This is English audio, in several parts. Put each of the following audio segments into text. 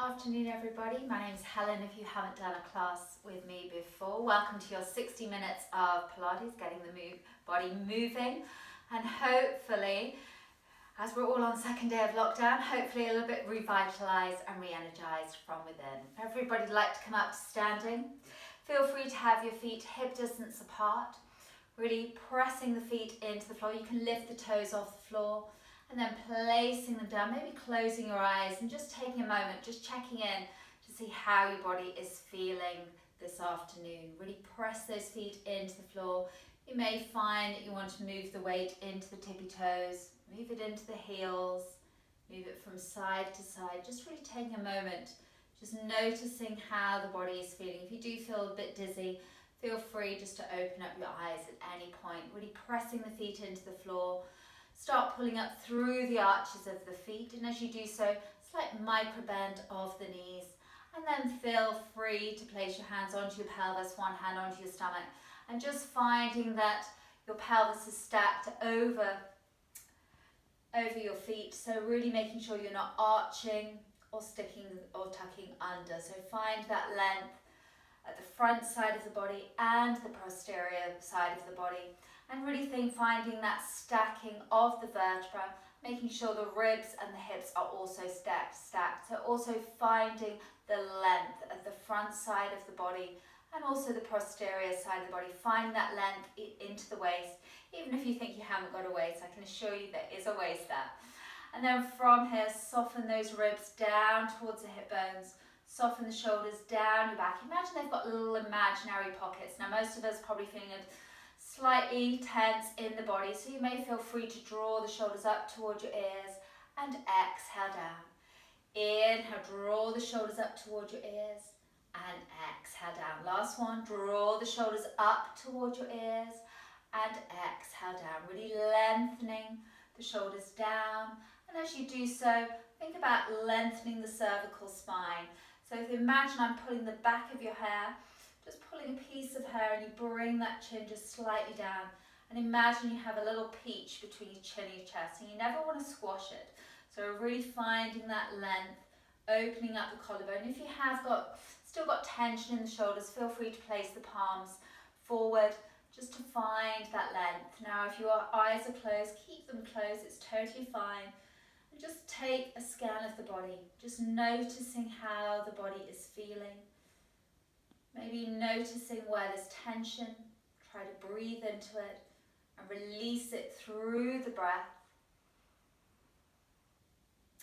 Afternoon everybody, my name's Helen. If you haven't done a class with me before, welcome to your 60 minutes of Pilates, getting the body moving, and hopefully, as we're all on the second day of lockdown, hopefully a little bit revitalised and re-energised from within. If everybody'd like to come up to standing, feel free to have your feet hip distance apart, really pressing the feet into the floor. You can lift the toes off the floor, and then placing them down, maybe closing your eyes and just taking a moment, just checking in to see how your body is feeling this afternoon. Really press those feet into the floor. You may find that you want to move the weight into the tippy toes, move it into the heels, move it from side to side. Just really taking a moment, just noticing how the body is feeling. If you do feel a bit dizzy, feel free just to open up your eyes at any point. Really pressing the feet into the floor. Start pulling up through the arches of the feet, and as you do so, slight micro bend of the knees, and then feel free to place your hands onto your pelvis, one hand onto your stomach, and just finding that your pelvis is stacked over your feet, so really making sure you're not arching or sticking or tucking under. So find that length at the front side of the body and the posterior side of the body. And really finding that stacking of the vertebra, making sure the ribs and the hips are also stacked. So also finding the length at the front side of the body and also the posterior side of the body, finding that length into the waist. Even if you think you haven't got a waist, I can assure you there is a waist there. And then from here, soften those ribs down towards the hip bones. Soften the shoulders down your back. Imagine they've got little imaginary pockets. Now most of us are probably feeling it slightly tense in the body, so you may feel free to draw the shoulders up towards your ears and exhale down. Inhale, draw the shoulders up towards your ears and exhale down. Last one, draw the shoulders up towards your ears and exhale down. Really lengthening the shoulders down, and as you do so, think about lengthening the cervical spine. So if you imagine I'm pulling the back of your hair, just pulling a piece of hair, and you bring that chin just slightly down, and imagine you have a little peach between your chin and your chest, and you never want to squash it. So really finding that length, opening up the collarbone. If you have still got tension in the shoulders, feel free to place the palms forward just to find that length. Now if your eyes are closed, keep them closed, it's totally fine. And just take a scan of the body, just noticing how the body is feeling. Maybe noticing where there's tension, try to breathe into it and release it through the breath.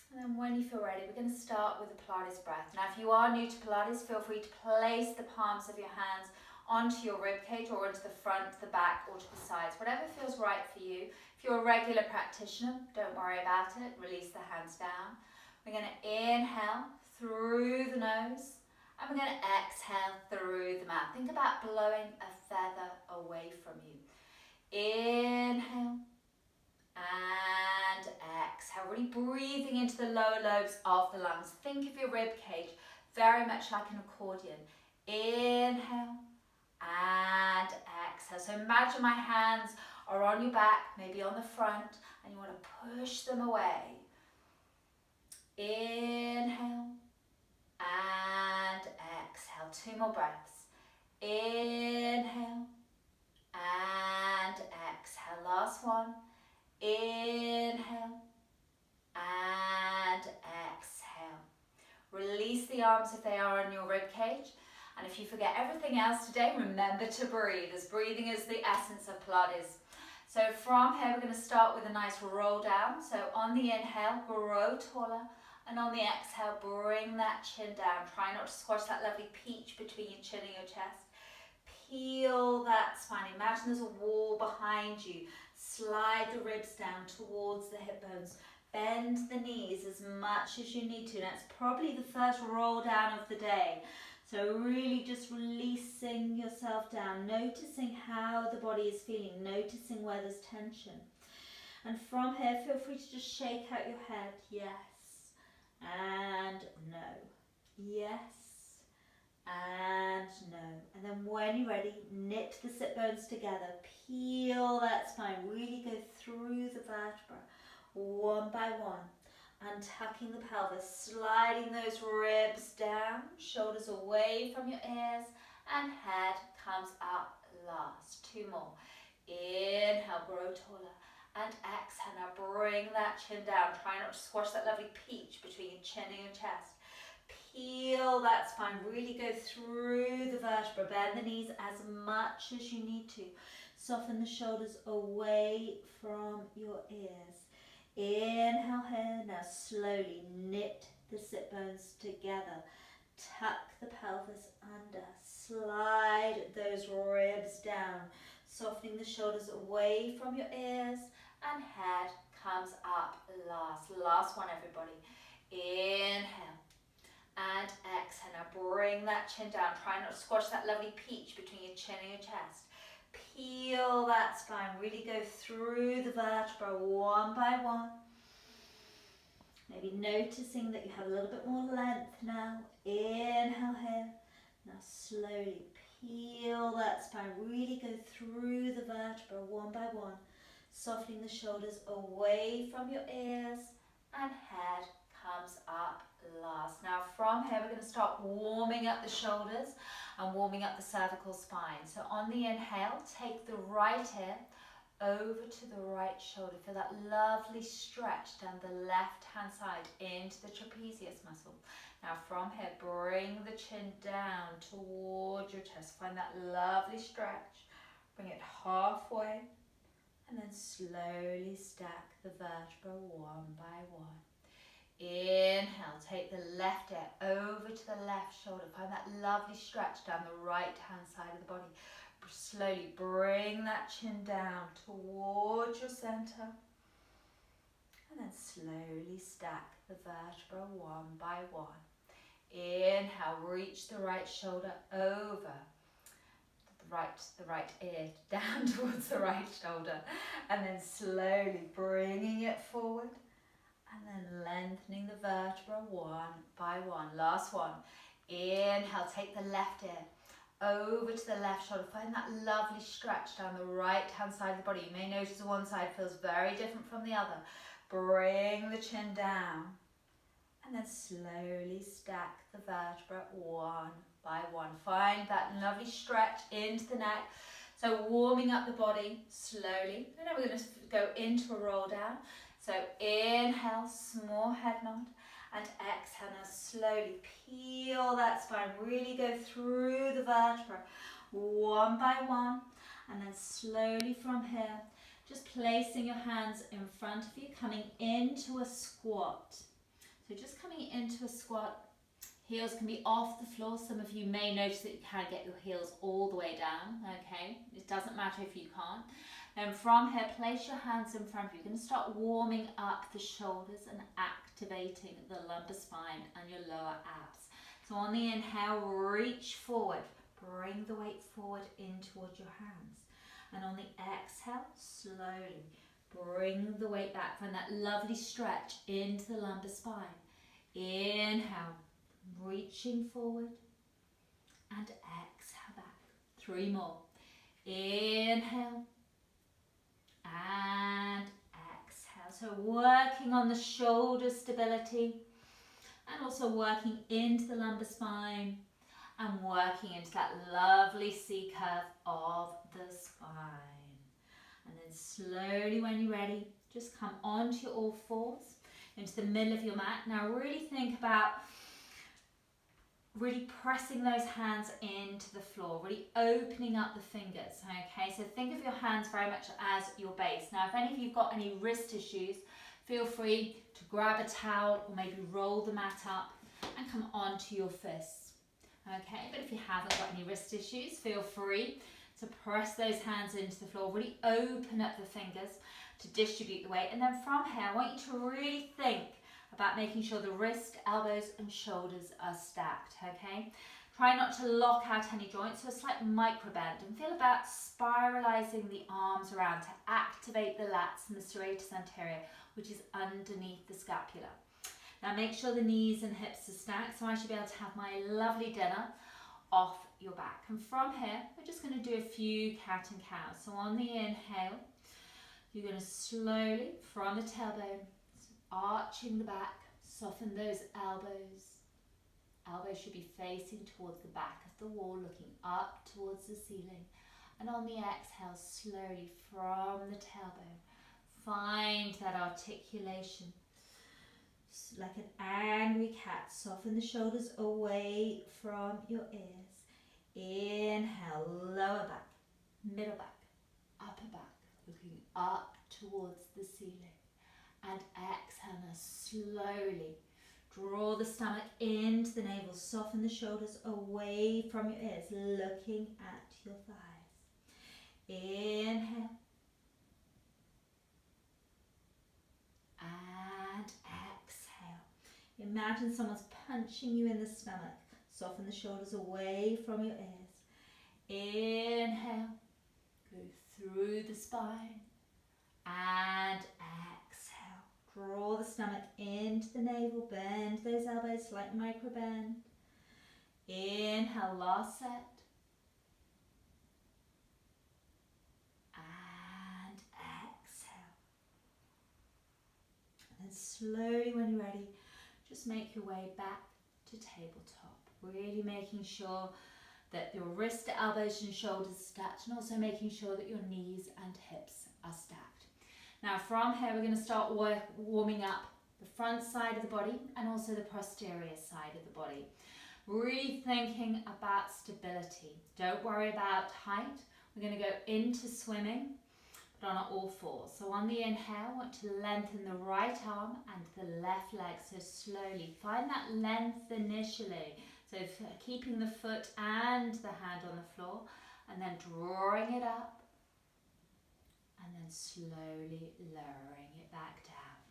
And then when you feel ready, we're going to start with the Pilates breath. Now if you are new to Pilates, feel free to place the palms of your hands onto your ribcage or into the front, the back or to the sides, whatever feels right for you. If you're a regular practitioner, don't worry about it, release the hands down. We're going to inhale through the nose. And we're going to exhale through the mouth. Think about blowing a feather away from you. Inhale and exhale. Really breathing into the lower lobes of the lungs. Think of your rib cage very much like an accordion. Inhale and exhale. So imagine my hands are on your back, maybe on the front, and you want to push them away. Inhale and exhale. 2 more breaths. Inhale and exhale. Last one. Inhale and exhale. Release the arms if they are on your rib cage. And if you forget everything else today, remember to breathe, as breathing is the essence of Pilates. So from here, we're going to start with a nice roll down. So on the inhale, grow taller. And on the exhale, bring that chin down. Try not to squash that lovely peach between your chin and your chest. Peel that spine. Imagine there's a wall behind you. Slide the ribs down towards the hip bones. Bend the knees as much as you need to. That's probably the first roll down of the day. So really just releasing yourself down, noticing how the body is feeling, noticing where there's tension. And from here, feel free to just shake out your head. Yes. And no, yes, and no. And then when you're ready, knit the sit bones together, peel that spine, really go through the vertebra, one by one. untucking the pelvis, sliding those ribs down, shoulders away from your ears, and head comes up last. 2 more. Inhale, grow taller. And exhale, now bring that chin down. Try not to squash that lovely peach between your chin and your chest. Peel that spine, really go through the vertebra. Bend the knees as much as you need to. Soften the shoulders away from your ears. Inhale here, now slowly knit the sit bones together. Tuck the pelvis under, slide those ribs down, softening the shoulders away from your ears, and head comes up last. Last one, everybody. Inhale and exhale. Now bring that chin down. Try not to squash that lovely peach between your chin and your chest. Peel that spine, really go through the vertebra one by one. Maybe noticing that you have a little bit more length now. Inhale here. Now slowly peel that spine, really go through the vertebra one by one. Softening the shoulders away from your ears, and head comes up last. Now from here we're going to start warming up the shoulders and warming up the cervical spine. So on the inhale, take the right ear over to the right shoulder. Feel that lovely stretch down the left hand side into the trapezius muscle. Now from here, bring the chin down towards your chest. Find that lovely stretch. Bring it halfway and then slowly stack the vertebra one by one. Inhale, take the left ear over to the left shoulder. Find that lovely stretch down the right hand side of the body. Slowly bring that chin down towards your center, and then slowly stack the vertebra one by one. Inhale, reach the right shoulder over the right ear down towards the right shoulder, and then slowly bringing it forward, and then lengthening the vertebra one by one. Last one. Inhale, take the left ear over to the left shoulder. Find that lovely stretch down the right hand side of the body. You may notice the one side feels very different from the other. Bring the chin down and then slowly stack the vertebra one by one. Find that lovely stretch into the neck. So warming up the body slowly. And then we're going to go into a roll down. So inhale, small head nod. And exhale, now slowly peel that spine, really go through the vertebra one by one, and then slowly from here, just placing your hands in front of you, coming into a squat. So just coming into a squat, heels can be off the floor. Some of you may notice that you can't get your heels all the way down, okay? It doesn't matter if you can't. And from here, place your hands in front of you. You're going to start warming up the shoulders and activating the lumbar spine and your lower abs. So on the inhale, reach forward. Bring the weight forward in towards your hands. And on the exhale, slowly bring the weight back. Find that lovely stretch into the lumbar spine. Inhale, reaching forward. And exhale back. 3 more. Inhale. And exhale. So working on the shoulder stability and also working into the lumbar spine and working into that lovely C curve of the spine. And then slowly, when you're ready, just come onto your all fours into the middle of your mat. Now really think about really pressing those hands into the floor, really opening up the fingers, okay? So think of your hands very much as your base. Now, if any of you've got any wrist issues, feel free to grab a towel or maybe roll the mat up and come onto your fists, okay? But if you haven't got any wrist issues, feel free to press those hands into the floor, really open up the fingers to distribute the weight. And then from here, I want you to really think about making sure the wrist, elbows and shoulders are stacked, okay? Try not to lock out any joints, so a slight micro bend, and feel about spiralizing the arms around to activate the lats and the serratus anterior, which is underneath the scapula. Now make sure the knees and hips are stacked, so I should be able to have my lovely dinner off your back. And from here, we're just going to do a few cat and cows. So on the inhale, you're going to slowly, from the tailbone, arching the back, Soften those elbows. Elbows should be facing towards the back of the wall, looking up towards the ceiling. And on the exhale, slowly from the tailbone, find that articulation. Like an angry cat, soften the shoulders away from your ears. Inhale, lower back, middle back, upper back, looking up towards the ceiling. And exhale, now slowly draw the stomach into the navel, soften the shoulders away from your ears, looking at your thighs. Inhale. And exhale. Imagine someone's punching you in the stomach. Soften the shoulders away from your ears. Inhale. Go through the spine. And exhale. Draw the stomach into the navel. Bend those elbows, slight micro bend. Inhale, last set. And exhale. And slowly, when you're ready, just make your way back to tabletop. Really making sure that your wrist, elbows and shoulders are stacked, and also making sure that your knees and hips are stacked. Now from here we're going to start warming up the front side of the body and also the posterior side of the body. Really thinking about stability. Don't worry about height. We're going to go into swimming, but on all fours. So on the inhale, I want to lengthen the right arm and the left leg. So slowly find that length initially. So keeping the foot and the hand on the floor, and then drawing it up, and then slowly lowering it back down.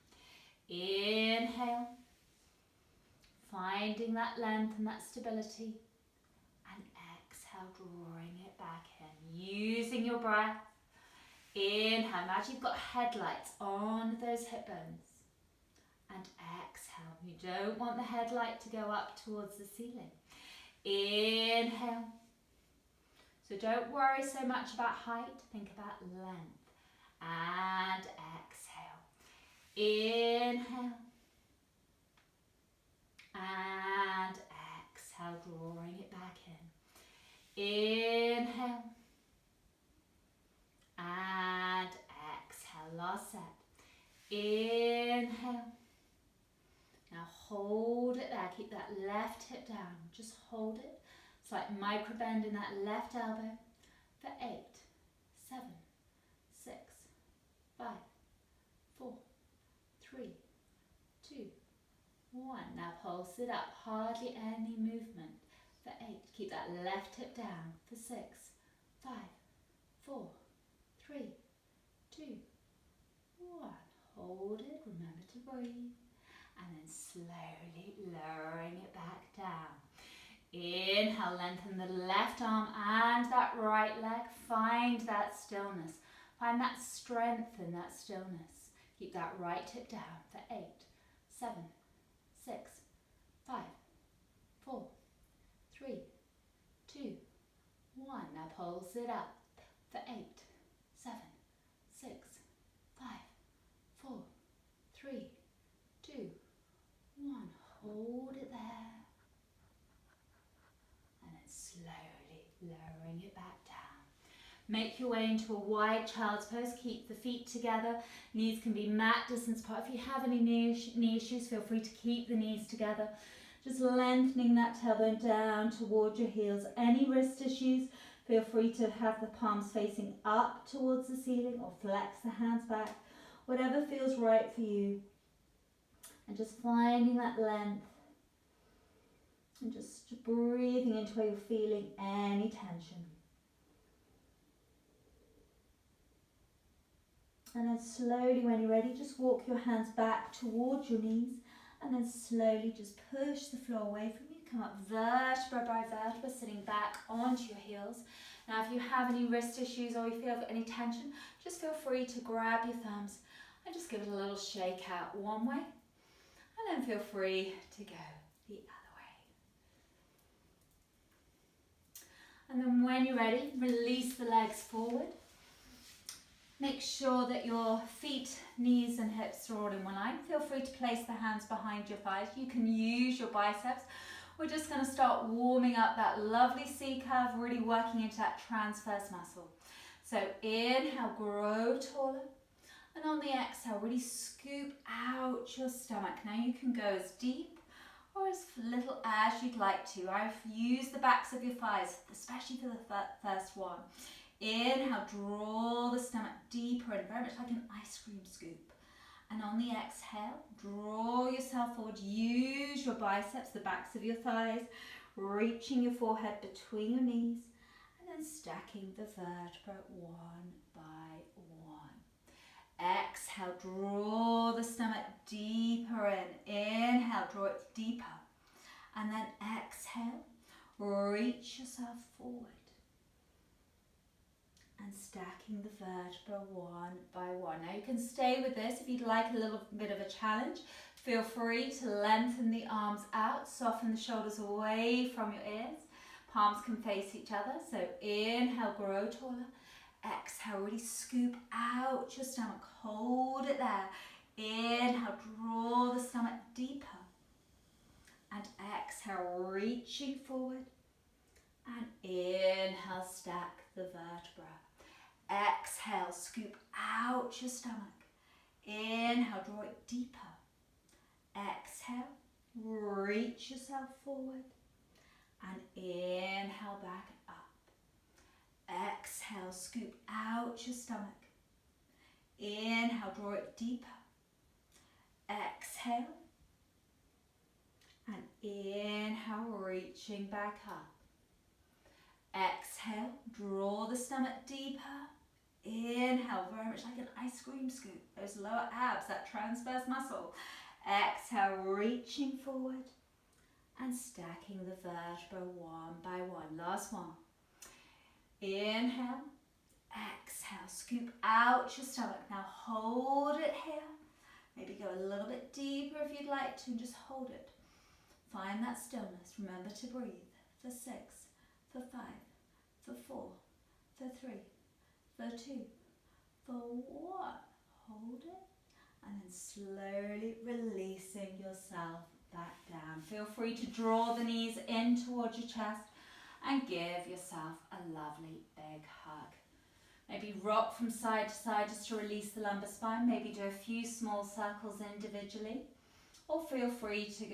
Inhale, finding that length and that stability, and exhale, drawing it back in, using your breath. Inhale, imagine you've got headlights on those hip bones, and exhale, you don't want the headlight to go up towards the ceiling. Inhale, so don't worry so much about height, think about length. And exhale. Inhale. And exhale, drawing it back in. Inhale. And exhale, last set. Inhale. Now hold it there, keep that left hip down, just hold it. Slight micro bend in that left elbow for 8, 7, 6, 5, 4, 3, 2, 1. Now pulse it up, hardly any movement for 8. Keep that left hip down for 6, 5, 4, 3, 2, 1. Hold it, remember to breathe. And then slowly lowering it back down. Inhale, lengthen the left arm and that right leg. Find that stillness. Find that strength in that stillness. Keep that right hip down for 8, 7, 6, 5, 4, 3, 2, 1. Now pulse it up for 8, 7, 6, 5, 4, 3, 2, 1. Hold it there. And then slowly lowering it back down. Make your way into a wide child's pose. Keep the feet together. Knees can be mat distance apart. If you have any knee issues, feel free to keep the knees together. Just lengthening that tailbone down towards your heels. Any wrist issues, feel free to have the palms facing up towards the ceiling or flex the hands back. Whatever feels right for you. And just finding that length. And just breathing into where you're feeling any tension. And then slowly, when you're ready, just walk your hands back towards your knees. And then slowly just push the floor away from you. Come up vertebra by vertebra, sitting back onto your heels. Now if you have any wrist issues or you feel any tension, just feel free to grab your thumbs and just give it a little shake out one way. And then feel free to go the other way. And then when you're ready, release the legs forward. Make sure that your feet, knees and hips are all in one line. Feel free to place the hands behind your thighs. You can use your biceps. We're just going to start warming up that lovely C curve, really working into that transverse muscle. So inhale, grow taller. And on the exhale, really scoop out your stomach. Now you can go as deep or as little as you'd like to. I've used the backs of your thighs, especially for the first one. Inhale, draw the stomach deeper in, very much like an ice cream scoop. And on the exhale, draw yourself forward. Use your biceps, the backs of your thighs, reaching your forehead between your knees, and then stacking the vertebra one by one. Exhale, draw the stomach deeper in. Inhale, draw it deeper. And then exhale, reach yourself forward. And stacking the vertebra one by one. Now you can stay with this if you'd like a little bit of a challenge. Feel free to lengthen the arms out, soften the shoulders away from your ears. Palms can face each other. So inhale, grow taller. Exhale, really scoop out your stomach. Hold it there. Inhale, draw the stomach deeper. And exhale, reaching forward. And inhale, stack the vertebra. Exhale, scoop out your stomach. Inhale, draw it deeper. Exhale, reach yourself forward. And inhale, back up. Exhale, scoop out your stomach. Inhale, draw it deeper. Exhale. And inhale, reaching back up. Exhale, draw the stomach deeper. Inhale, very much like an ice cream scoop. Those lower abs, that transverse muscle. Exhale, reaching forward and stacking the vertebra one by one. Last one. Inhale, exhale, scoop out your stomach. Now hold it here. Maybe go a little bit deeper if you'd like to and just hold it. Find that stillness. Remember to breathe. For 6, for 5, for 4, for 3, for 2, for 1. Hold it. And then slowly releasing yourself back down. Feel free to draw the knees in towards your chest and give yourself a lovely big hug. Maybe rock from side to side just to release the lumbar spine. Maybe do a few small circles individually. Or feel free to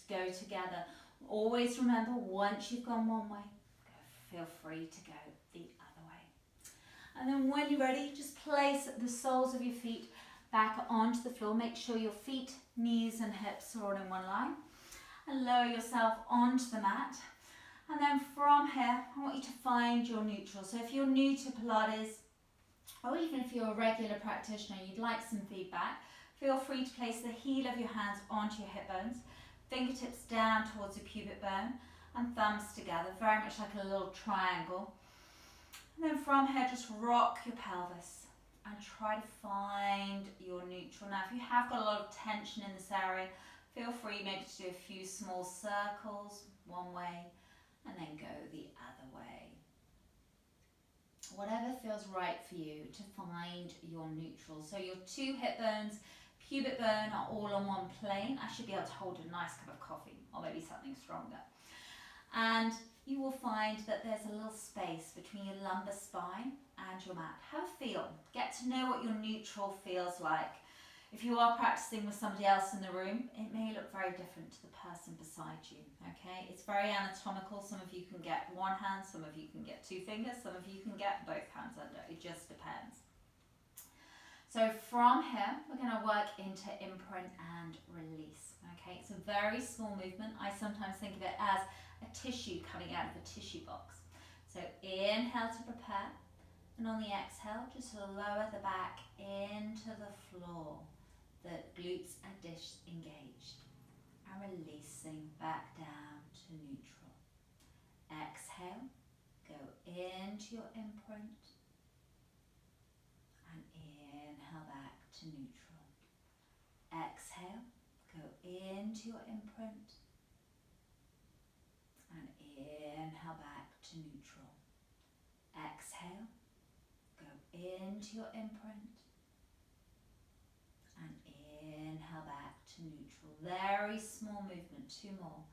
go together. Always remember, once you've gone one way, feel free to go the other way. And then when you're ready, just place the soles of your feet back onto the floor. Make sure your feet, knees and hips are all in one line. And lower yourself onto the mat. And then from here, I want you to find your neutral. So if you're new to Pilates, or even if you're a regular practitioner, you'd like some feedback, feel free to place the heel of your hands onto your hip bones, fingertips down towards the pubic bone, and thumbs together, very much like a little triangle. And then from here, just rock your pelvis and try to find your neutral. Now, if you have got a lot of tension in this area, feel free maybe to do a few small circles one way and then go the other way. Whatever feels right for you to find your neutral. So your two hip bones, pubic bone are all on one plane. I should be able to hold a nice cup of coffee or maybe something stronger. And you will find that there's a little space between your lumbar spine and your mat. Have a feel. Get to know what your neutral feels like. If you are practicing with somebody else in the room, it may look very different to the person beside you, okay? It's very anatomical. Some of you can get one hand, some of you can get 2 fingers, some of you can get both hands under. It just depends. So from here, we're going to work into imprint and release, okay? It's a very small movement. I sometimes think of it as a tissue coming out of a tissue box. So inhale to prepare, and on the exhale, just lower the back into the floor. The glutes and dish engaged, and releasing back down to neutral. Exhale, go into your imprint, and inhale back to neutral. Exhale, go into your imprint, and inhale back to neutral. Exhale, go into your imprint. And inhale back to neutral. Very small movement, 2 more.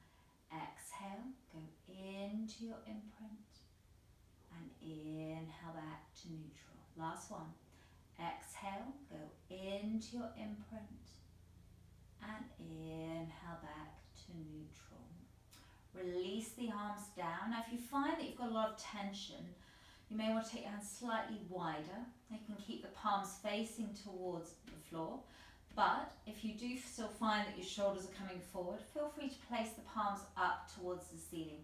Exhale, go into your imprint. And inhale back to neutral. Last one. Exhale, go into your imprint. And inhale back to neutral. Release the arms down. Now if you find that you've got a lot of tension, you may want to take your hands slightly wider. You can keep the palms facing towards the floor. But if you do still find that your shoulders are coming forward, feel free to place the palms up towards the ceiling,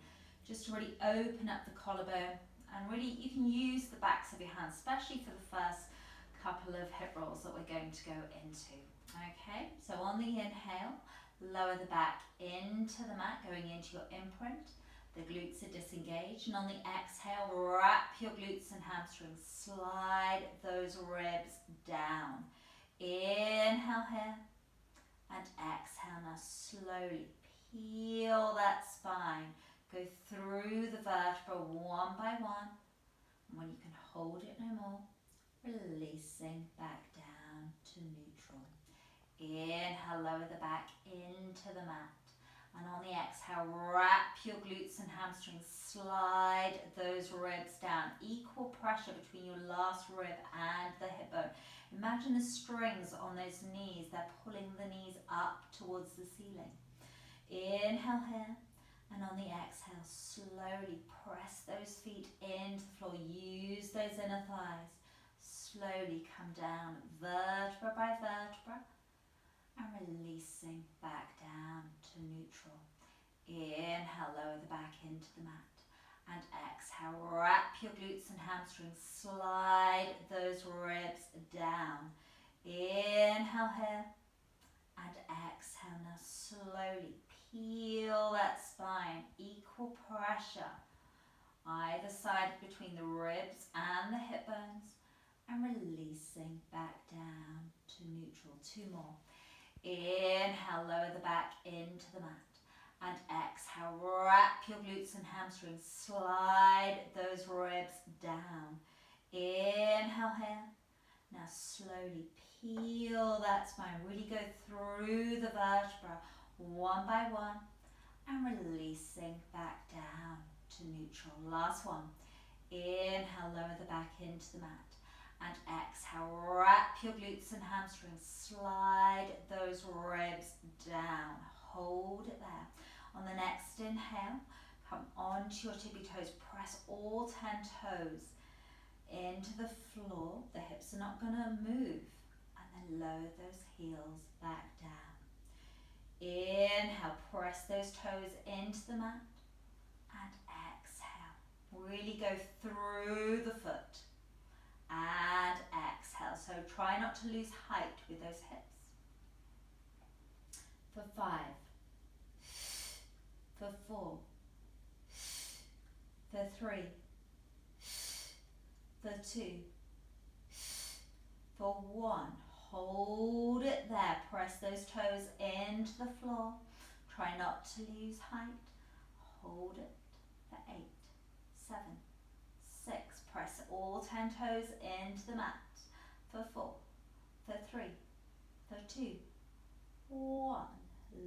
just to really open up the collarbone. And really you can use the backs of your hands, especially for the first couple of hip rolls that we're going to go into. Okay, so on the inhale, lower the back into the mat, going into your imprint. The glutes are disengaged, and on the exhale, wrap your glutes and hamstrings. Slide those ribs down. Inhale here, and exhale. Now slowly peel that spine. Go through the vertebra one by one. And when you can hold it no more, releasing back down to neutral. Inhale, lower the back into the mat. And on the exhale, wrap your glutes and hamstrings. Slide those ribs down. Equal pressure between your last rib and the hip bone. Imagine the strings on those knees. They're pulling the knees up towards the ceiling. Inhale here. And on the exhale, slowly press those feet into the floor. Use those inner thighs. Slowly come down, vertebra by vertebra. And releasing back down to neutral. Inhale, lower the back into the mat. And exhale, wrap your glutes and hamstrings. Slide those ribs down. Inhale here. And exhale. Now slowly peel that spine. Equal pressure either side between the ribs and the hip bones. And releasing back down to neutral. 2 more. Inhale, lower the back into the mat. And exhale, wrap your glutes and hamstrings. Slide those ribs down. Inhale here. Now slowly peel that spine. Really go through the vertebra one by one. And releasing back down to neutral. Last one. Inhale, lower the back into the mat. And exhale, wrap your glutes and hamstrings. Slide those ribs down. Hold it there. On the next inhale, come onto your tippy toes. Press all 10 toes into the floor. The hips are not going to move. And then lower those heels back down. Inhale, press those toes into the mat. And exhale. Really go through the foot. And exhale. So try not to lose height with those hips. For 5. For 4. For 3. For 2. For 1. Hold it there. Press those toes into the floor. Try not to lose height. Hold it for 8, 7, 6. Press all 10 toes into the mat. For 4, for 3, for 2, 1.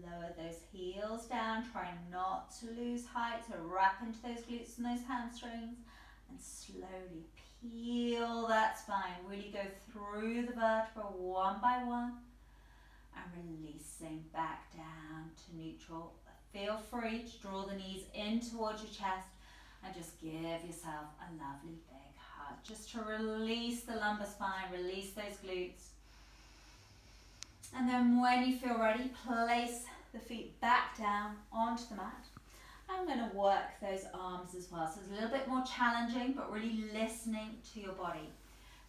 Lower those heels down. Try not to lose height. So wrap into those glutes and those hamstrings. And slowly peel that spine. Really go through the vertebra one by one. And releasing back down to neutral. Feel free to draw the knees in towards your chest. And just give yourself a lovely big hug. Just to release the lumbar spine, release those glutes. And then when you feel ready, place the feet back down onto the mat. I'm going to work those arms as well. So it's a little bit more challenging, but really listening to your body.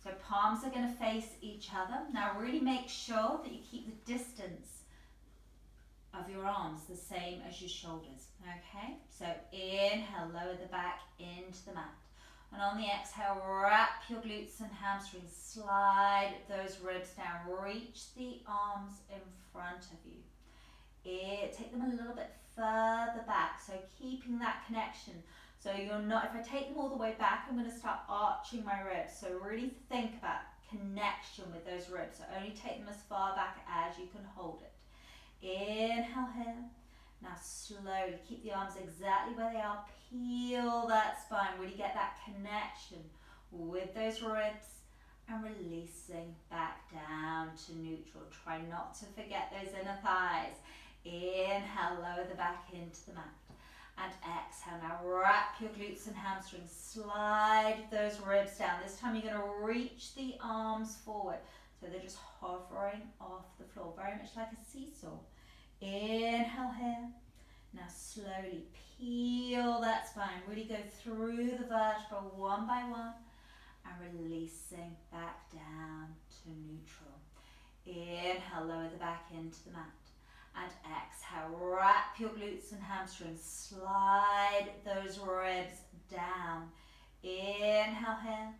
So palms are going to face each other. Now really make sure that you keep the distance of your arms the same as your shoulders. Okay, so inhale, lower the back into the mat. And on the exhale, wrap your glutes and hamstrings. Slide those ribs down. Reach the arms in front of you. Take them a little bit further back So keeping that connection. So you're not, if I take them all the way back, I'm going to start arching my ribs. So really think about connection with those ribs. So only take them as far back as you can hold it. Inhale here. Now slowly keep the arms exactly where they are. Peel that spine. Really get that connection with those ribs. And releasing back down to neutral. Try not to forget those inner thighs. Inhale, lower the back into the mat. And exhale, now wrap your glutes and hamstrings. Slide those ribs down. This time you're going to reach the arms forward. So they're just hovering off the floor, very much like a seesaw. Inhale here. Now slowly peel that spine. Really go through the vertebra one by one. And releasing back down to neutral. Inhale, lower the back into the mat. And exhale, wrap your glutes and hamstrings. Slide those ribs down. Inhale here.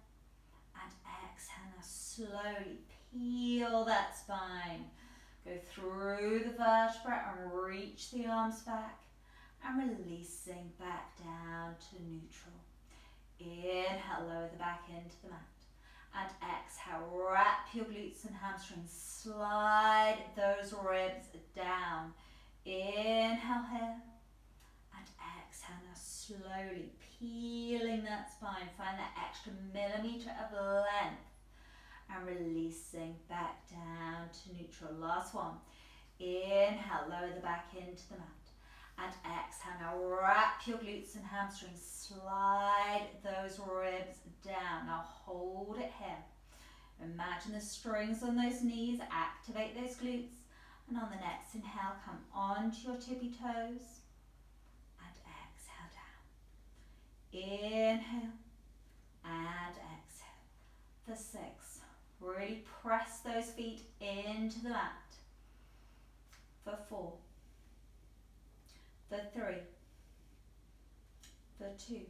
And exhale, now slowly peel that spine. Go through the vertebra and reach the arms back. And releasing back down to neutral. Inhale, lower the back into the mat. And exhale, wrap your glutes and hamstrings. Slide those ribs down. Inhale here. And exhale, now slowly peeling that spine. Find that extra millimetre of length. And releasing back down to neutral. Last one. Inhale, lower the back into the mat. And exhale, now wrap your glutes and hamstrings, slide those ribs down. Now hold it here. Imagine the strings on those knees, activate those glutes. And on the next inhale, come onto your tippy toes. And exhale down. Inhale and exhale. For 6. Really press those feet into the mat. For 4. For 3, for 2,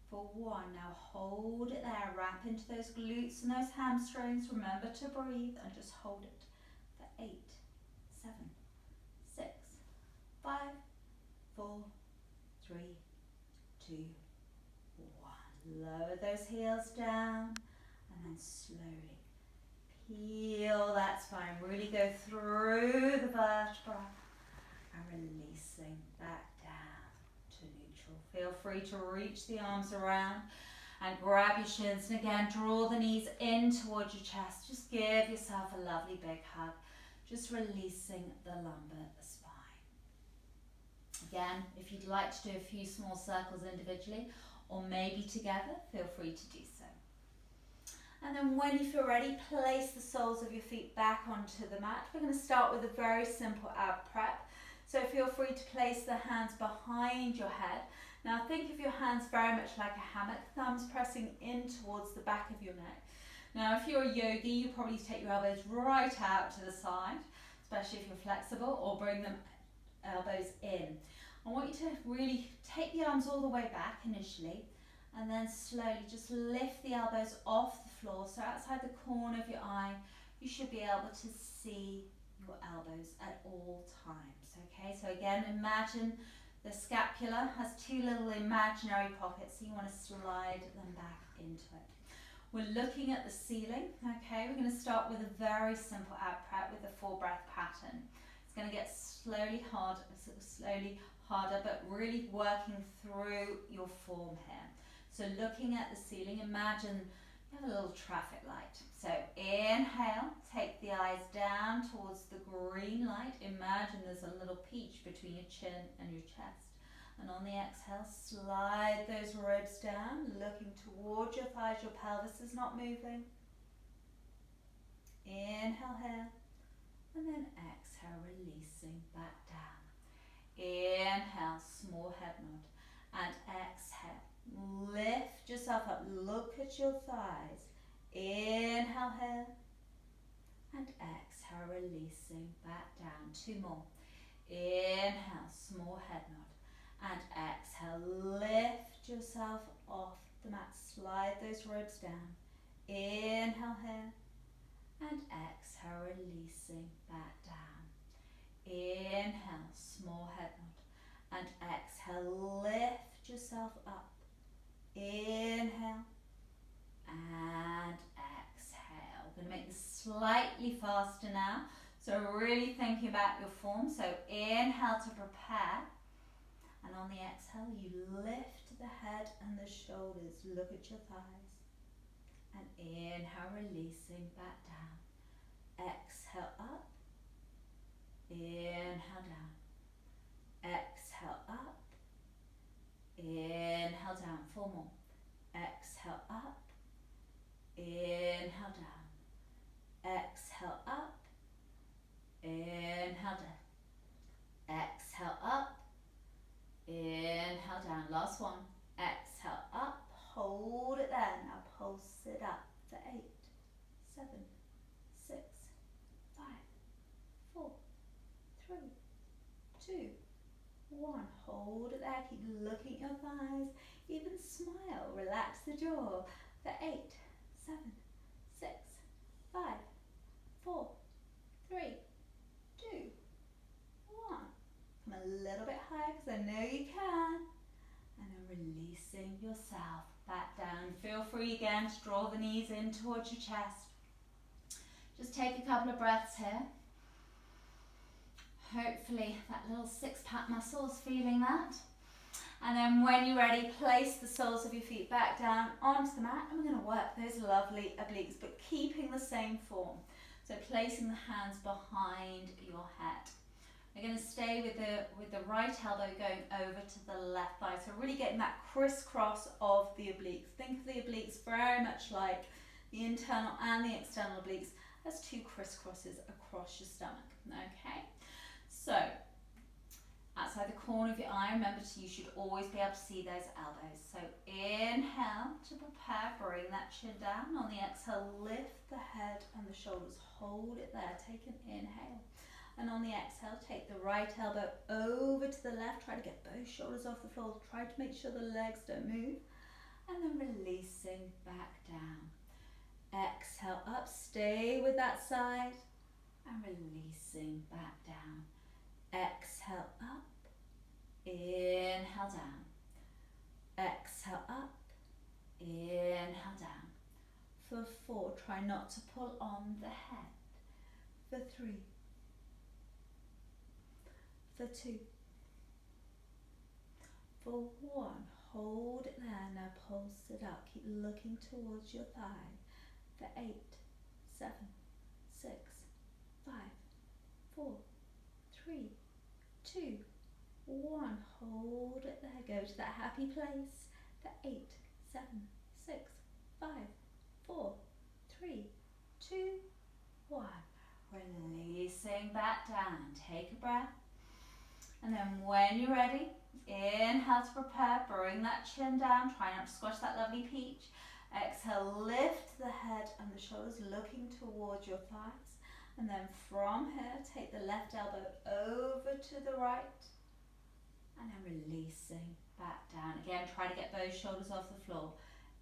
for 1. Now hold it there, wrap into those glutes and those hamstrings. Remember to breathe and just hold it. For 8, 7, 6, 5, 4, 3, 2, 1. Lower those heels down and then slowly peel that spine. Really go through the vertebra. And releasing back down to neutral. Feel free to reach the arms around and grab your shins. And again, draw the knees in towards your chest. Just give yourself a lovely big hug. Just releasing the lumbar spine. Again, if you'd like to do a few small circles individually or maybe together, feel free to do so. And then when you feel ready, place the soles of your feet back onto the mat. We're going to start with a very simple ab prep. So feel free to place the hands behind your head. Now think of your hands very much like a hammock, thumbs pressing in towards the back of your neck. Now if you're a yogi, you probably take your elbows right out to the side, especially if you're flexible, or bring them elbows in. I want you to really take the arms all the way back initially, and then slowly just lift the elbows off the floor. So outside the corner of your eye, you should be able to see your elbows at all times. Okay, so again, imagine the scapula has 2 little imaginary pockets, so you want to slide them back into it. We're looking at the ceiling. Okay, we're going to start with a very simple ab prep with a 4-breath pattern. It's going to get slowly harder, but really working through your form here. So looking at the ceiling, imagine you have a little traffic light. So inhale, take the eyes down towards the green light. Imagine there's a little peach between your chin and your chest. And on the exhale, slide those ribs down, looking towards your thighs. Your pelvis is not moving. Inhale here, and then exhale, releasing back down. Inhale, small head nod, and exhale. Lift yourself up, look at your thighs. Inhale here, and exhale, releasing back down. 2 more. Inhale, small head nod, and exhale, lift yourself off the mat, slide those ribs down. Inhale here, and exhale, releasing back down. Inhale, small head nod, yourself up. Inhale and exhale. We're going to make this slightly faster now. So really thinking about your form. So inhale to prepare. And on the exhale, you lift the head and the shoulders. Look at your thighs. And inhale, releasing back down. Exhale up. Inhale down. Exhale up. Inhale down. 4 more. Exhale up. Inhale down. Exhale up. Inhale down. Exhale up. Inhale down. Last one. Exhale up. Hold it there. Now pulse it up for 8, 7, 6, 5, 4, 3, 2, 1. Hold it there. Keep looking at your thighs. Even smile. Relax the jaw for 8, 7, 6, 5, 4, 3, 2, 1. Come a little bit higher because I know you can. And then releasing yourself back down. Feel free again to draw the knees in towards your chest. Just take a couple of breaths here. Hopefully that little six-pack muscle is feeling that. And then when you're ready, place the soles of your feet back down onto the mat. And we're going to work those lovely obliques, but keeping the same form. So placing the hands behind your head. We're going to stay with the right elbow going over to the left thigh. So really getting that crisscross of the obliques. Think of the obliques very much like the internal and the external obliques as 2 crisscrosses across your stomach. Okay? So, outside the corner of your eye, remember you should always be able to see those elbows. So inhale to prepare, bring that chin down. On the exhale, lift the head and the shoulders. Hold it there. Take an inhale. And on the exhale, take the right elbow over to the left. Try to get both shoulders off the floor. Try to make sure the legs don't move. And then releasing back down. Exhale up, stay with that side. And releasing back down. Exhale up. Inhale down. Exhale up. Inhale down. For 4, try not to pull on the head. For 3. For 2, for 1, hold it there, now pulse it up, keep looking towards your thigh, for 8, 7, 6, 5, 4, 3, 2, 1, hold it there, go to that happy place, for 8, 7, 6, 5, 4, 3, 2, 1, releasing back down, take a breath. And then when you're ready, inhale to prepare, bring that chin down, try not to squash that lovely peach. Exhale, lift the head and the shoulders looking towards your thighs. And then from here, take the left elbow over to the right. And then releasing back down. Again, try to get both shoulders off the floor.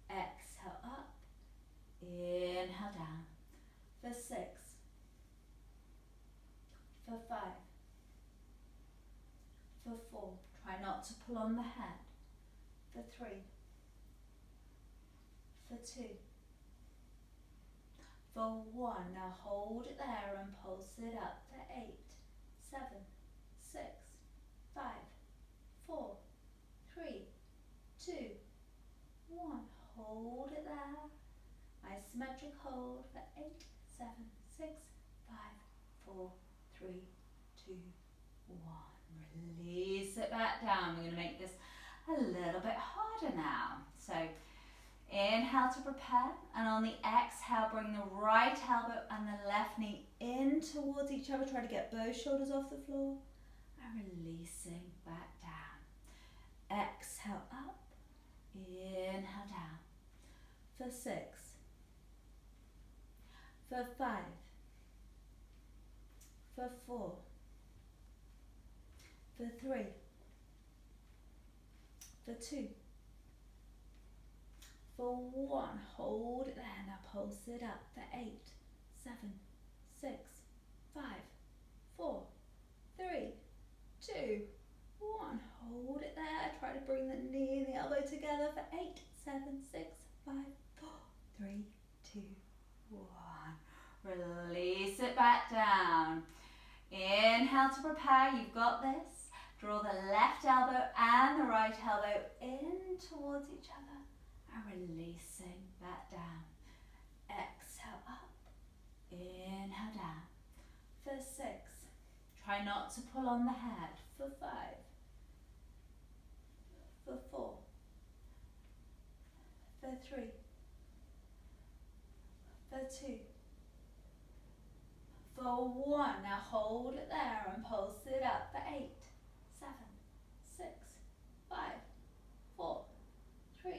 Exhale up, inhale down. For 6, for 5, for 4, try not to pull on the head. For 3, for 2, for 1, now hold it there and pulse it up. For 8, 7, 6, 5, 4, 3, 2, 1, hold it there. Isometric hold for 8, 7, 6, 5, 4, 3, 2, 1. Release it back down. We're going to make this a little bit harder now. So inhale to prepare, and on the exhale bring the right elbow and the left knee in towards each other. Try to get both shoulders off the floor and releasing back down. Exhale up, inhale down. For 6, for 5, for 4, for 3, for 2, for 1, hold it there, now pulse it up. For 8, 7, 6, 5, 4, 3, 2, 1, hold it there. Try to bring the knee and the elbow together for 8, 7, 6, 5, 4, 3, 2, 1. Release it back down. Inhale to prepare, you've got this. Draw the left elbow and the right elbow in towards each other and releasing that down. Exhale up, inhale down. For 6, try not to pull on the head. For 5, for 4, for 3, for 2, for 1. Now hold it there and pulse it up for 8, 7, 6, 5, 4, 3,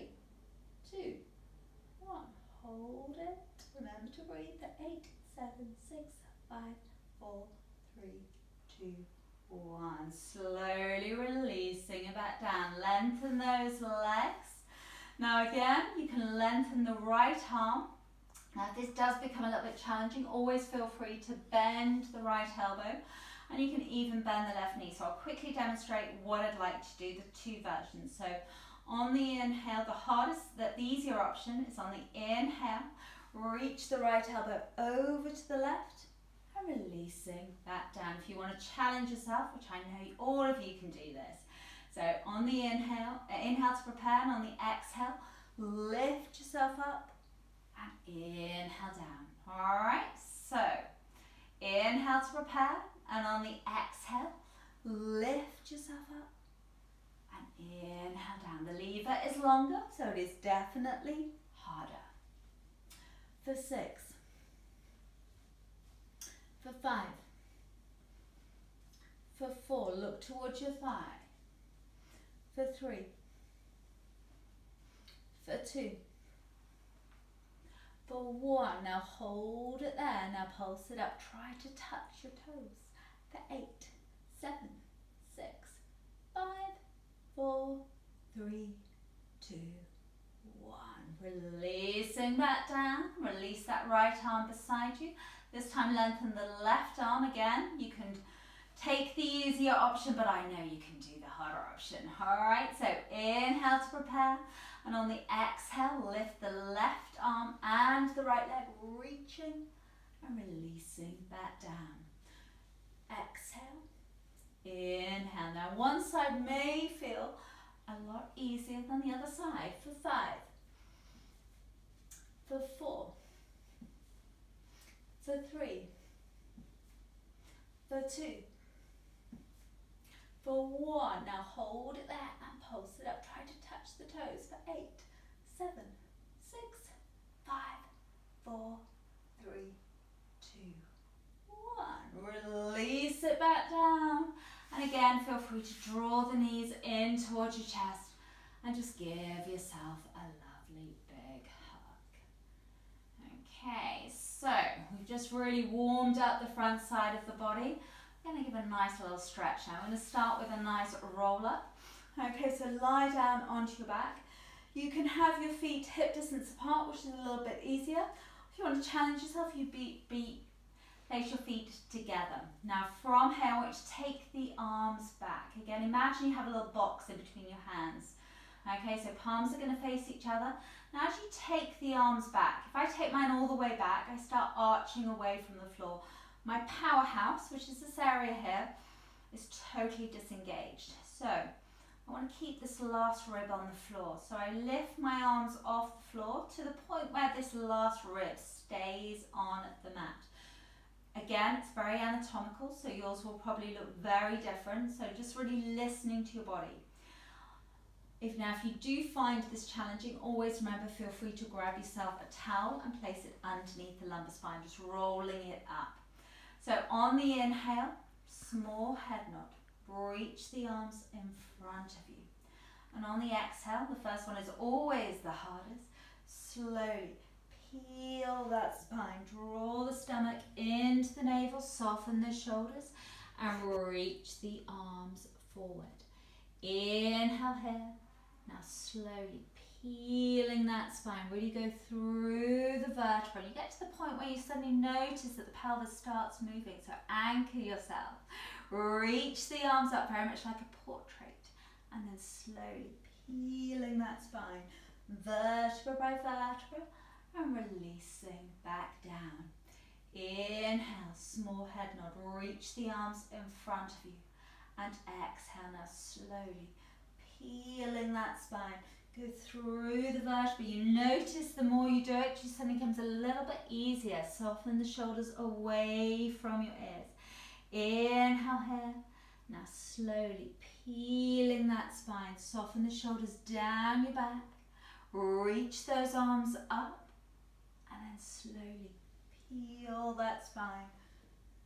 2, 1. Hold it. Remember to breathe for 8, 7, 6, 5, 4, 3, 2, 1. Slowly releasing it back down. Lengthen those legs. Now again, you can lengthen the right arm. Now if this does become a little bit challenging, always feel free to bend the right elbow, and you can even bend the left knee. So I'll quickly demonstrate what I'd like to do, the 2 versions. So on the inhale, the easier option is on the inhale, reach the right elbow over to the left and releasing that down. If you want to challenge yourself, which I know all of you can do this. So on the inhale to prepare, and on the exhale, lift yourself up and inhale down. All right, so inhale to prepare, and on the exhale, lift yourself up and inhale down. The lever is longer, so it is definitely harder. For 6, for 5, for 4, look towards your thigh. For 3, for 2, for 1. Now hold it there. Now pulse it up. Try to touch your toes. For 8, 7, 6, 5, 4, 3, 2, 1. Releasing that down. Release that right arm beside you. This time lengthen the left arm again. You can take the easier option, but I know you can do the harder option. All right, so inhale to prepare, and on the exhale, lift the left arm and the right leg, reaching and releasing that down. Exhale, inhale. Now one side may feel a lot easier than the other side. For 5, for 4, for 3, for 2, for 1. Now hold it there and pulse it up. Try to touch the toes. For 8, 7, 6, 5, 4, 3, 2, 1. Release it back down. And again, feel free to draw the knees in towards your chest and just give yourself a lovely big hug. Okay, so we've just really warmed up the front side of the body. I'm going to give a nice little stretch now. I'm going to start with a nice roll up. Okay, so lie down onto your back. You can have your feet hip distance apart, which is a little bit easier. If you want to challenge yourself, you place your feet together. Now from here, I want you to take the arms back. Again, imagine you have a little box in between your hands. Okay, so palms are going to face each other. Now as you take the arms back, if I take mine all the way back, I start arching away from the floor. My powerhouse, which is this area here, is totally disengaged. So I want to keep this last rib on the floor. So I lift my arms off the floor to the point where this last rib stays on the mat. Again, it's very anatomical, so yours will probably look very different. So just really listening to your body. If you do find this challenging, always remember, feel free to grab yourself a towel and place it underneath the lumbar spine, just rolling it up. So on the inhale, small head nod, reach the arms in front of you. And on the exhale, the first one is always the hardest, slowly peel that spine, draw the stomach into the navel, soften the shoulders, and reach the arms forward. Inhale here. Now slowly peeling that spine, really go through the vertebra. You get to the point where you suddenly notice that the pelvis starts moving, so anchor yourself. Reach the arms up very much like a portrait And then slowly peeling that spine, vertebra by vertebra, and releasing back down. Inhale, small head nod, reach the arms in front of you. And exhale, now slowly peeling that spine. Go through the vertebra. You notice the more you do it, it just suddenly becomes a little bit easier. Soften the shoulders away from your ears. Inhale here. Now slowly peeling that spine. Soften the shoulders down your back. Reach those arms up. And then slowly peel that spine.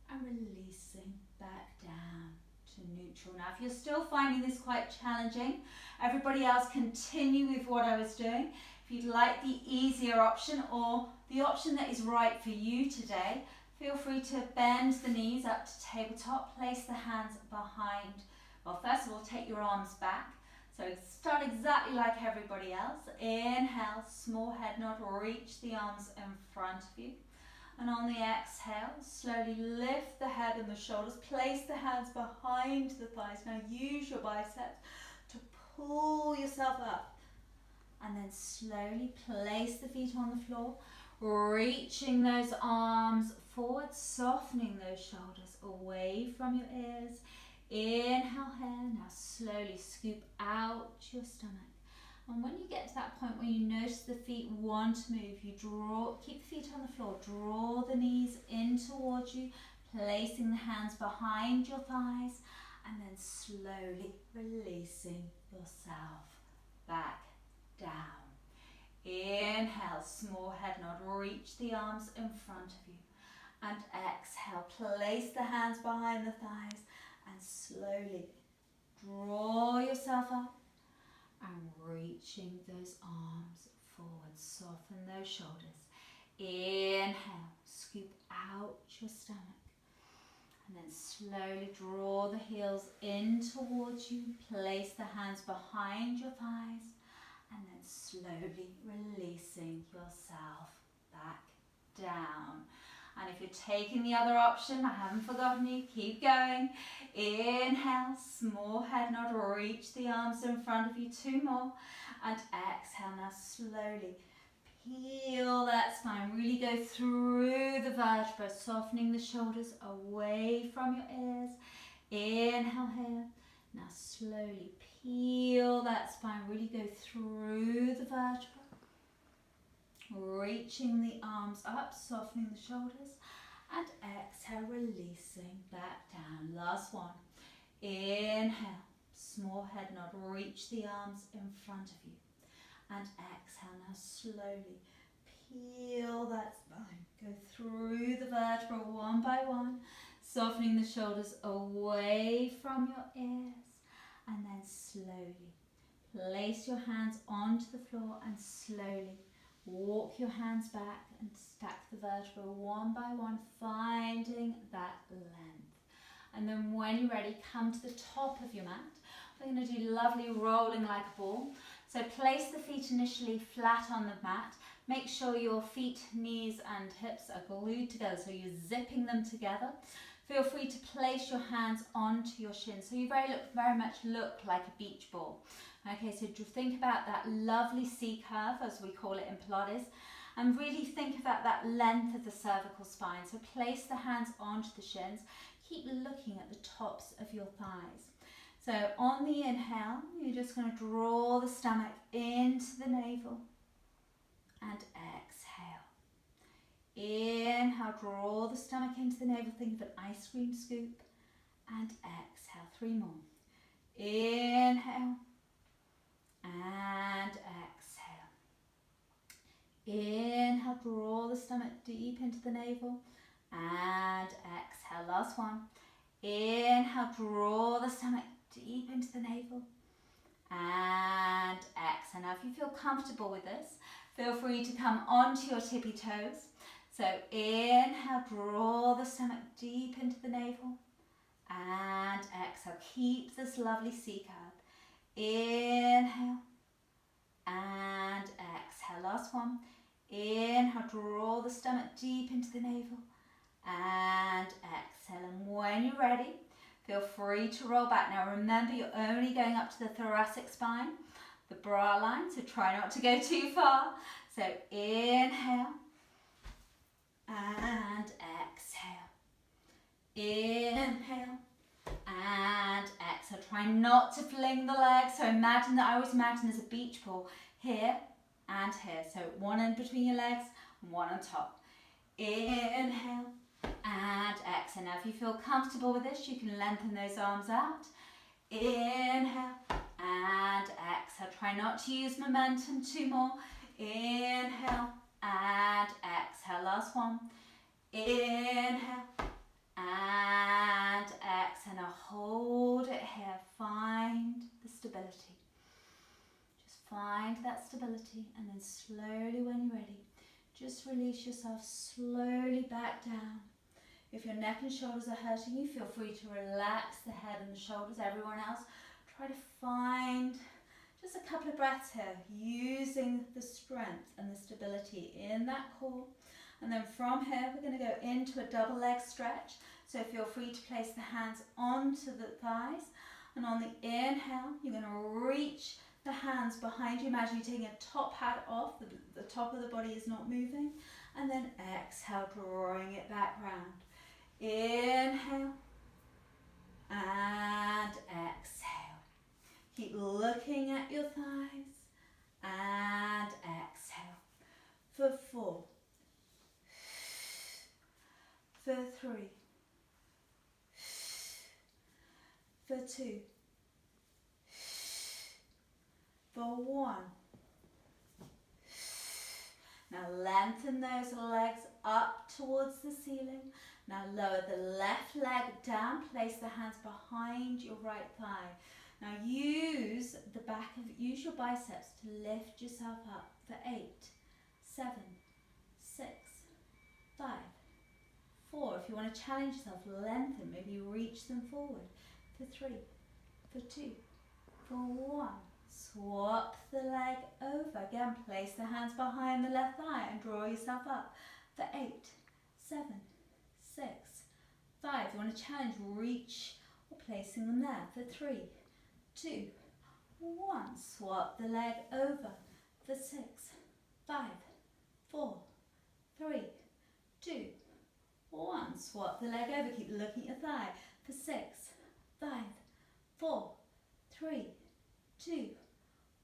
And releasing back down to neutral. Now if you're still finding this quite challenging, everybody else continue with what I was doing. If you'd like the easier option or the option that is right for you today, feel free to bend the knees up to tabletop, place the hands behind. Well, first of all, take your arms back. So start exactly like everybody else. Inhale, small head nod, reach the arms in front of you. And on the exhale, slowly lift the head and the shoulders. Place the hands behind the thighs. Now use your biceps to pull yourself up. And then slowly place the feet on the floor. Reaching those arms forward, softening those shoulders away from your ears. Inhale here. Now slowly scoop out your stomach. And when you get to that point where you notice the feet want to move, you keep the feet on the floor, draw the knees in towards you, placing the hands behind your thighs, and then slowly releasing yourself back down. Inhale, small head nod, reach the arms in front of you. And exhale, place the hands behind the thighs, and slowly draw yourself up. And reaching those arms forward, soften those shoulders. Inhale, scoop out your stomach. And then slowly draw the heels in towards you. Place the hands behind your thighs. And then slowly releasing yourself back down. And if you're taking the other option, I haven't forgotten you, keep going. Inhale, small head nod, reach the arms in front of you, 2 more. And exhale, now slowly peel that spine, really go through the vertebra, softening the shoulders away from your ears. Inhale here, now slowly peel that spine, really go through the vertebra. Reaching the arms up, softening the shoulders, and exhale, releasing back down. Last one. Inhale, small head nod, reach the arms in front of you. And exhale, now slowly peel that spine. Go through the vertebra one by one, softening the shoulders away from your ears. And then slowly place your hands onto the floor and slowly walk your hands back and stack the vertebra one by one, finding that length. And then when you're ready, come to the top of your mat. We're going to do lovely rolling like a ball. So place the feet initially flat on the mat. Make sure your feet, knees and hips are glued together, so you're zipping them together. Feel free to place your hands onto your shins, so you very much look like a beach ball. Okay, so think about that lovely C curve, as we call it in Pilates, and really think about that length of the cervical spine. So place the hands onto the shins. Keep looking at the tops of your thighs. So on the inhale, you're just going to draw the stomach into the navel and exhale. Inhale, draw the stomach into the navel, think of an ice cream scoop, and exhale. 3 more. Inhale and exhale. Inhale, draw the stomach deep into the navel and exhale. Last one. Inhale, draw the stomach deep into the navel and exhale. Now if you feel comfortable with this, feel free to come onto your tippy toes. So inhale, draw the stomach deep into the navel and exhale. Keep this lovely C curve. Inhale and exhale. Last one. Inhale, draw the stomach deep into the navel and exhale. And when you're ready, Feel free to roll back. Now remember, you're only going up to the thoracic spine, the bra line, so try not to go too far. So inhale and exhale. Inhale and exhale. Try not to fling the legs. So imagine that, I always imagine there's a beach ball here and here. So one in between your legs and one on top. Inhale and exhale. Now if you feel comfortable with this, you can lengthen those arms out. Inhale and exhale. Try not to use momentum. Two more. Inhale and exhale. Last one. Inhale and exhale. Now hold it here. Find the stability. Just find that stability, and then slowly, when you're ready, just release yourself slowly back down. If your neck and shoulders are hurting you, feel free to relax the head and the shoulders. Everyone else, try to find just a couple of breaths here, using the strength and the stability in that core. And then from here, we're going to go into a double leg stretch. So feel free to place the hands onto the thighs. And on the inhale, you're going to reach the hands behind you. Imagine you're taking a top hat off. The top of the body is not moving. And then exhale, drawing it back round. Inhale and exhale. Keep looking at your thighs and exhale. For 4, for 3, for 2, for 1. Now lengthen those legs up towards the ceiling. Now lower the left leg down, place the hands behind your right thigh. Now use your biceps to lift yourself up for 8, 7, 6, 5, 4. If you want to challenge yourself, lengthen, maybe reach them forward. For 3, for 2, for 1. Swap the leg over. Again, place the hands behind the left thigh and draw yourself up for 8, 7, 6, 5. If you want to challenge, reach or placing them there for 3, 2, 1. Swap the leg over for 6, 5, 4, 3, 2, 1. Swap the leg over. Keep looking at your thigh for 6, 5, 4, 3, 2,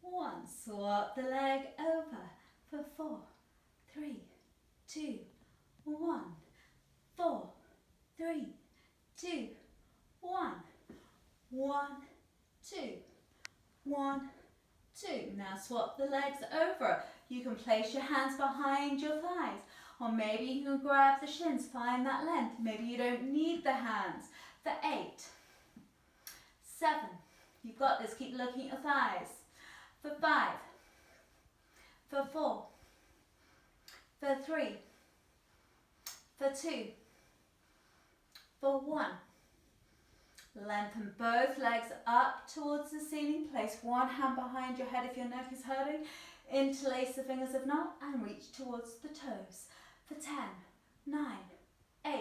1. Swap the leg over for 4, 3, 2, 1. 4, 3, 2, 1. 1, 2, 1, 2. Now swap the legs over. You can place your hands behind your thighs, or maybe you can grab the shins, find that length. Maybe you don't need the hands. For 8, 7. You've got this. Keep looking at your thighs. For 5, for 4, for 3, for 2, for 1. Lengthen both legs up towards the ceiling. Place one hand behind your head if your neck is hurting. Interlace the fingers if not, and reach towards the toes. For 10, 9, 8,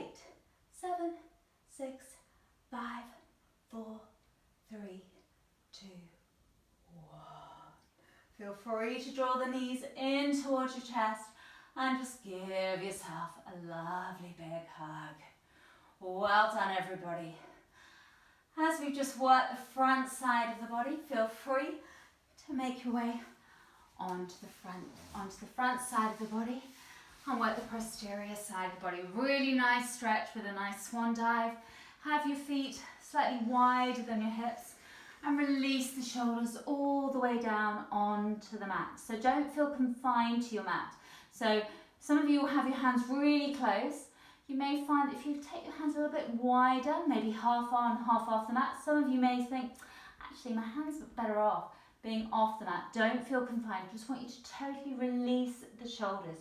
7, 6, 5, 4, 3, 2, 1. Feel free to draw the knees in towards your chest and just give yourself a lovely big hug. Well done, everybody. As we've just worked the front side of the body, feel free to make your way onto the front side of the body and work the posterior side of the body. Really nice stretch with a nice swan dive. Have your feet slightly wider than your hips and release the shoulders all the way down onto the mat. So don't feel confined to your mat. So some of you will have your hands really close. You may find that if you take your hands a little bit wider, maybe half on, half off the mat, some of you may think, actually my hands are better off being off the mat. Don't feel confined. I just want you to totally release the shoulders,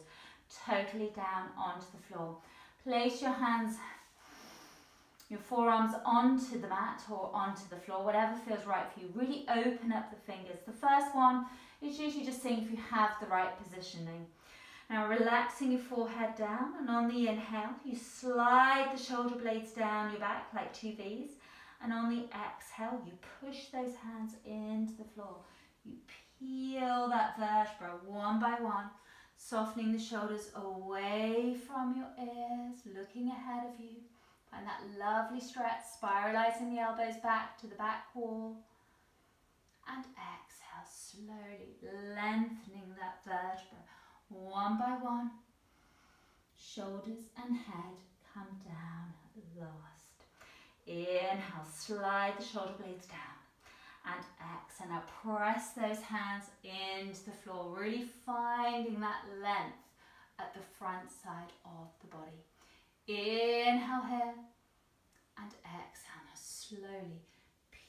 totally down onto the floor. Place your hands, your forearms onto the mat or onto the floor, whatever feels right for you. Really open up the fingers. The first one is usually just seeing if you have the right positioning. Now relaxing your forehead down, and on the inhale, you slide the shoulder blades down your back like 2 V's, And on the exhale, you push those hands into the floor. You peel that vertebra one by one, softening the shoulders away from your ears, looking ahead of you. Find that lovely stretch, spiralizing the elbows back to the back wall. And exhale, slowly lengthening that vertebra one by one. Shoulders and head come down at last. Inhale, slide the shoulder blades down. And exhale, now press those hands into the floor, really finding that length at the front side of the body. Inhale here, and exhale, now slowly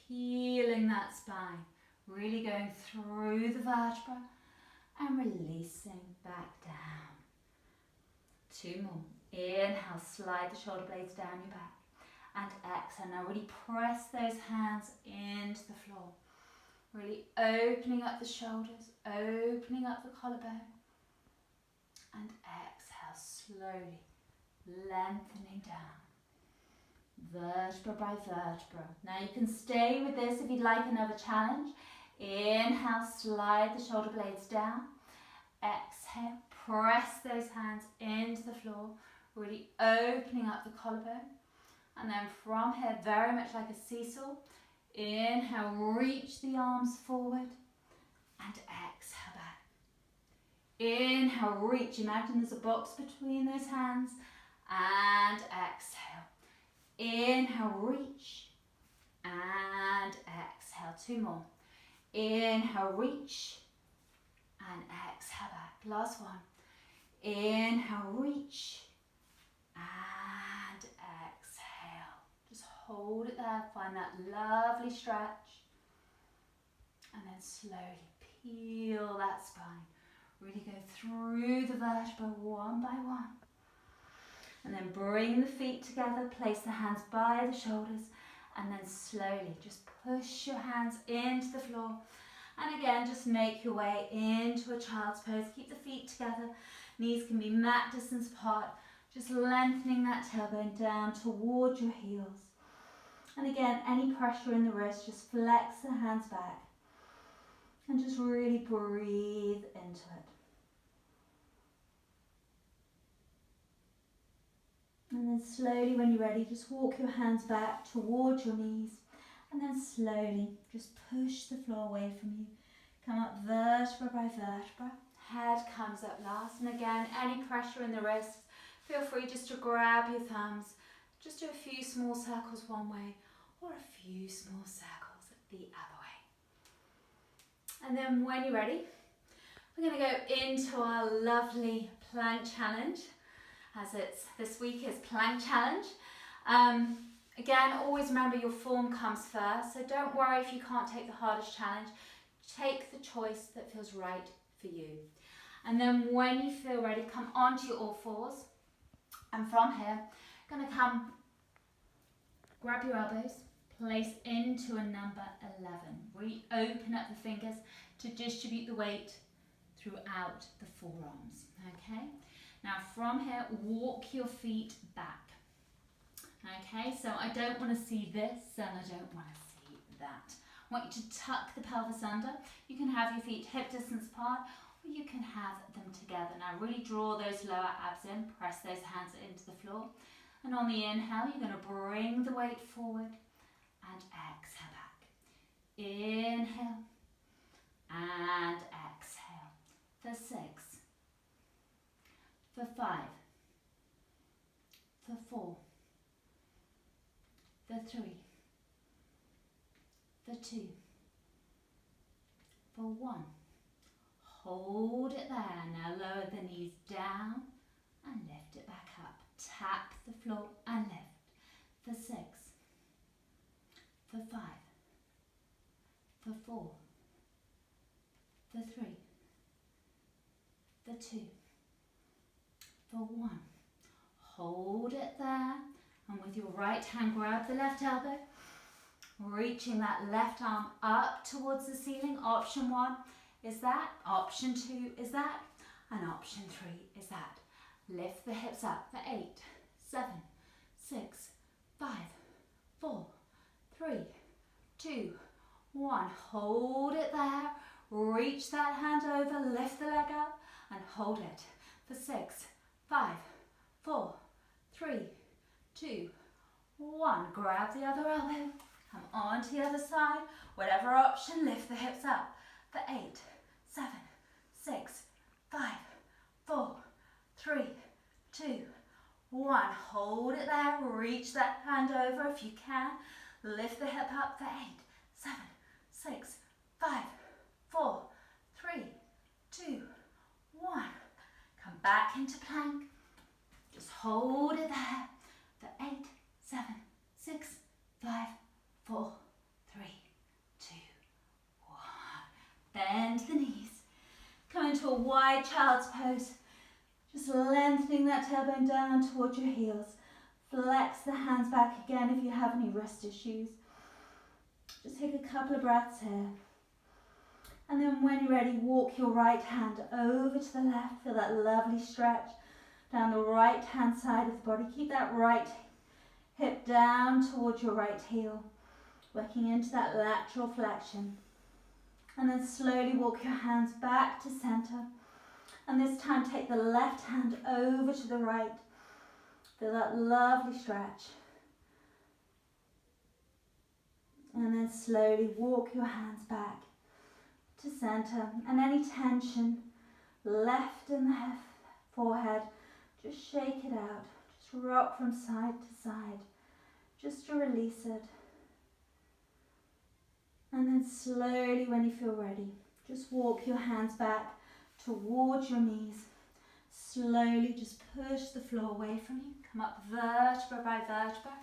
peeling that spine, really going through the vertebra and releasing back down. 2 more. Inhale, slide the shoulder blades down your back. And exhale, now really press those hands into the floor. Really opening up the shoulders, opening up the collarbone. And exhale, slowly lengthening down. Vertebra by vertebra. Now you can stay with this if you'd like another challenge. Inhale, slide the shoulder blades down. Exhale, press those hands into the floor, really opening up the collarbone. And then from here, very much like a seesaw, inhale, reach the arms forward, and exhale back. Inhale, reach, imagine there's a box between those hands, and exhale. Inhale, reach, and exhale. 2 more. Inhale, reach, and exhale back. Last one. Inhale, reach, and exhale. Just hold it there, find that lovely stretch. And then slowly peel that spine. Really go through the vertebra one by one. And then bring the feet together, place the hands by the shoulders, and then slowly just push your hands into the floor. And again, just make your way into a child's pose. Keep the feet together. Knees can be mat distance apart. Just lengthening that tailbone down towards your heels. And again, any pressure in the wrist, just flex the hands back. And just really breathe into it. And then slowly, when you're ready, just walk your hands back towards your knees. And then slowly, just push the floor away from you. Come up vertebra by vertebra. Head comes up last. And again, any pressure in the wrists, feel free just to grab your thumbs. Just do a few small circles one way, or a few small circles the other way. And then when you're ready, we're going to go into our lovely plank challenge. As this week is plank challenge. Again, always remember your form comes first, so don't worry if you can't take the hardest challenge. Take the choice that feels right for you. And then when you feel ready, come onto your all fours. And from here, going to come, grab your elbows, place into a number 11. Really open up the fingers to distribute the weight throughout the forearms. Okay? Now from here, walk your feet back. Okay, so I don't want to see this and I don't want to see that. I want you to tuck the pelvis under. You can have your feet hip distance apart, or you can have them together. Now really draw those lower abs in, press those hands into the floor. And on the inhale, you're going to bring the weight forward and exhale back. Inhale and exhale. For 6. For 5, for 4, for 3, for 2, for 1. Hold it there. Now lower the knees down and lift it back up. Tap the floor and lift. For 6, for 5, for 4, for 3, for 2, for 1. Hold it there, and with your right hand grab the left elbow, reaching that left arm up towards the ceiling. Option 1 is that, option 2 is that, and option 3 is that. Lift the hips up for 8, 7, 6, 5, 4, 3, 2, 1. Hold it there. Reach that hand over, lift the leg up and hold it for 6, 5, 4, 3, 2, 1. Grab the other elbow, come on to the other side. Whatever option, lift the hips up for 8, 7, 6, 5, 4, 3, 2, 1. Hold it there, reach that hand over if you can. Lift the hip up for 8, 7, 6, 5, 4, 3, 2, 1. Come back into plank. Just hold it there for 8, 7, 6, 5, 4, 3, 2, 1. Bend the knees. Come into a wide child's pose. Just lengthening that tailbone down towards your heels. Flex the hands back again if you have any wrist issues. Just take a couple of breaths here. And then when you're ready, walk your right hand over to the left. Feel that lovely stretch down the right hand side of the body. Keep that right hip down towards your right heel. Working into that lateral flexion. And then slowly walk your hands back to center. And this time take the left hand over to the right. Feel that lovely stretch. And then slowly walk your hands back to center. And any tension left in the forehead, just shake it out. Just rock from side to side, just to release it. And then slowly, when you feel ready, just walk your hands back towards your knees. Slowly just push the floor away from you. Come up vertebra by vertebra.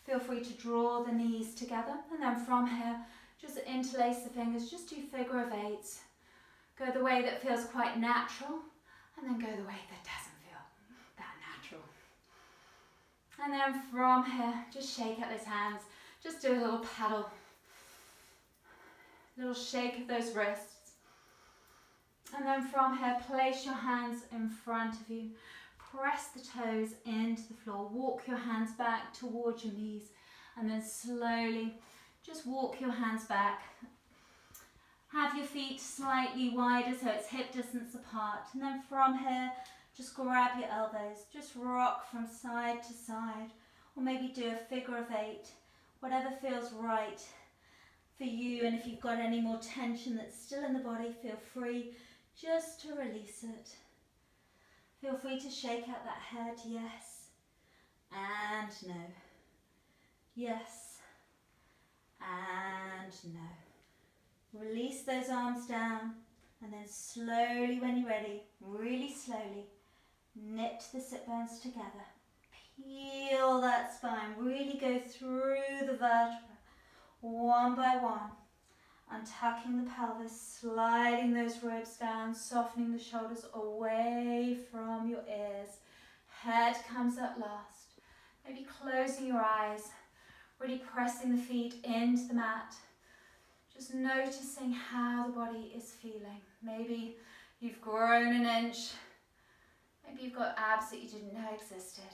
Feel free to draw the knees together. And then from here, just interlace the fingers. Just do figure of eights. Go the way that feels quite natural. And then go the way that doesn't feel that natural. And then from here, just shake out those hands. Just do a little paddle. Little shake of those wrists. And then from here, place your hands in front of you. Press the toes into the floor. Walk your hands back towards your knees. And then slowly just walk your hands back. Have your feet slightly wider so it's hip distance apart. And then from here, just grab your elbows. Just rock from side to side. Or maybe do a figure of eight. Whatever feels right for you. And if you've got any more tension that's still in the body, feel free just to release it. Feel free to shake out that head, yes and no. Yes and no. Release those arms down and then slowly, when you're ready, really slowly, knit the sit bones together. Peel that spine, really go through the vertebra, one by one. Untucking the pelvis, sliding those ribs down, softening the shoulders away from your ears. Head comes up last. Maybe closing your eyes, really pressing the feet into the mat. Just noticing how the body is feeling. Maybe you've grown an inch. Maybe you've got abs that you didn't know existed.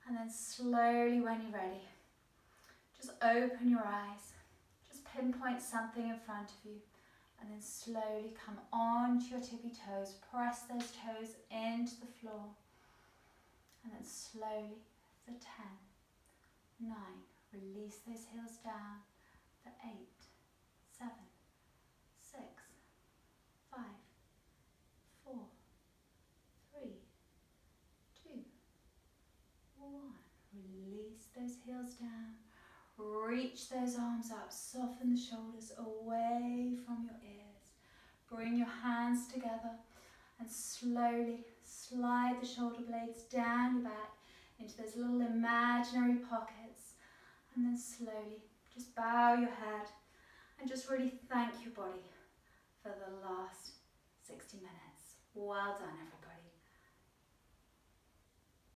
And then slowly, when you're ready, just open your eyes. Pinpoint something in front of you and then slowly come onto your tippy toes. Press those toes into the floor and then slowly for 10, 9, release those heels down for 8, 7, 6, 5, 4, 3, 2, 1. Release those heels down. Reach those arms up, soften the shoulders away from your ears. Bring your hands together and slowly slide the shoulder blades down your back into those little imaginary pockets. And then slowly just bow your head and just really thank your body for the last 60 minutes. Well done, everybody.